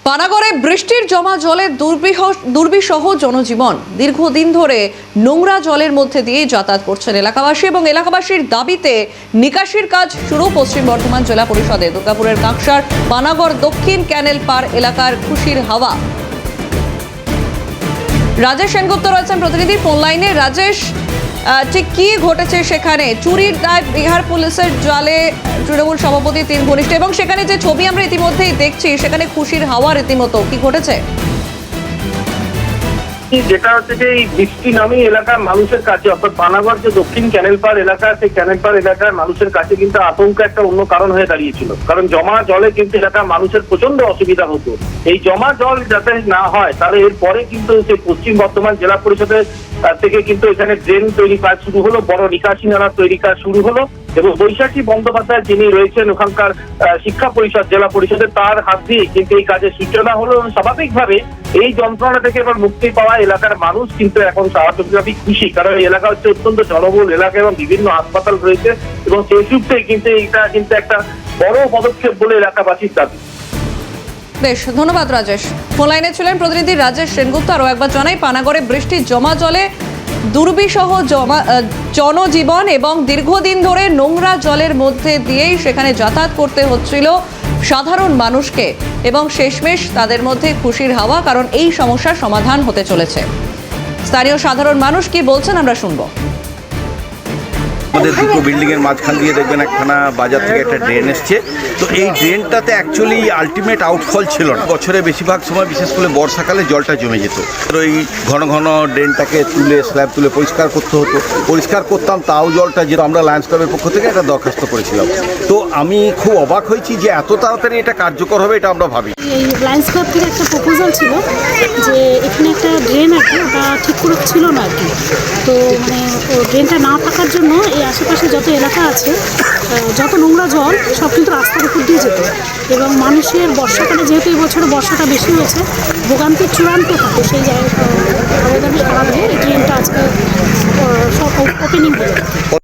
পানাগড়ে বৃষ্টির জমা জলে দুর্বিষহ জনজীবন। দীর্ঘদিন ধরে নোংরা জলের মধ্যে দিয়ে যাতায়াত করছেন এলাকাবাসী এবং এলাকাবাসীর দাবিতে নিকাশির কাজ শুরু পশ্চিম বর্ধমান জেলা পরিষদে। দুর্গাপুরের কাঁকসার পানাগড় দক্ষিণ ক্যানেল পার এলাকার খুশির হাওয়া। রাজেশ সেনগুপ্ত রয়েছেন প্রতিনিধি ফোন লাইনে। রাজেশ, ঠিক কি ঘটেছে সেখানে? চুরির দায় বিহার পুলিশের জালে তৃণমূল সভাপতি 3 ঘনিষ্ঠ, এবং সেখানে যে ছবি আমরা ইতিমধ্যেই দেখছি সেখানে খুশির হাওয়া রীতিমতো। কি ঘটেছে? যেটা হচ্ছে যে এই বৃষ্টি নামে এলাকার মানুষের কাছে, অর্থাৎ পানাগড় যে দক্ষিণ ক্যানেল পার এলাকা, সেই ক্যানেল পার এলাকার মানুষের কাছে কিন্তু আতঙ্ক একটা অন্য কারণ হয়ে দাঁড়িয়েছিল। কারণ জমা জলে কিন্তু এলাকার মানুষের প্রচন্ড অসুবিধা হতো। এই জমা জল যাতে না হয় তাহলে এরপরে কিন্তু সেই পশ্চিম বর্ধমান জেলা পরিষদের থেকে কিন্তু এখানে ড্রেন তৈরি কাজ শুরু হলো, বড় নিকাশি নালা তৈরি কাজ শুরু হলো এবং বৈশাখী বন্দ্যোপাধ্যায় যিনি রয়েছেন ওখানকার শিক্ষা পরিষদ জেলা পরিষদের, তার হাত দিয়ে কিন্তু এই কাজের সূচনা হলো। স্বাভাবিকভাবে এই যন্ত্রণা থেকে এবার মুক্তি পাওয়া এলাকার মানুষ কিন্তু এখন স্বাভাবিকভাবেই খুশি, কারণ এই এলাকা হচ্ছে অত্যন্ত জনবহুল এলাকা এবং বিভিন্ন হাসপাতাল রয়েছে এবং সেই সূত্রে কিন্তু এটা কিন্তু একটা বড় পদক্ষেপ বলে এলাকাবাসীর দাবি। বেশ, ধন্যবাদ রাজেশ। ফোন লাইনে ছিলেন প্রতিনিধি রাজেশ সেনগুপ্ত। আরও একবার জানাই, পানাগড়ে বৃষ্টির জমা জলে দুর্বিষহ জনজীবন এবং দীর্ঘদিন ধরে নোংরা জলের মধ্যে দিয়েই সেখানে যাতায়াত করতে হচ্ছিল সাধারণ মানুষকে, এবং শেষমেশ তাদের মধ্যে খুশির হাওয়া, কারণ এই সমস্যার সমাধান হতে চলেছে। স্থানীয় সাধারণ মানুষ কি বলছেন আমরা শুনবো। আমাদের দুটো বিল্ডিংয়ের মাঝখান দিয়ে দেখবেন একখানা বাজার থেকে একটা ড্রেন এসছে। তো এই ড্রেনটাতে অ্যাকচুয়ালি আলটিমেট আউটফল ছিল না। বছরে বেশিরভাগ সময়, বিশেষ করে বর্ষাকালে জলটা জমে যেত। ওই ঘন ঘন ড্রেনটাকে তুলে স্ল্যাব তুলে পরিষ্কার করতে হতো। পরিষ্কার করতাম, তাও জলটা যেহেতু আমরা লায়ন্স ক্লাবের পক্ষ থেকে একটা দরখাস্ত করেছিলাম। তো আমি খুব অবাক হয়েছি যে এত তাড়াতাড়ি এটা কার্যকর হবে, এটা আমরা ভাবি। এই লায়ন্স ক্লাব থেকে একটা প্রপোজাল ছিল যে এখানে একটা ড্রেন আর কি, ওটা ঠিক করে ছিল না আর কি। তো মানে ও ড্রেনটা না থাকার জন্য এই আশেপাশে যত এলাকা আছে, যত নোংরা জল সব কিন্তু রাস্তার উপর দিয়ে যেত এবং মানুষের বর্ষাকালে, যেহেতু এই বছরে বর্ষাটা বেশি হয়েছে, ভোগান্তির চূড়ান্ত থাকে সেই জায়গায় আবেদনের কারণে এই ড্রেনটা আজকে সব ওপেনিং হয়ে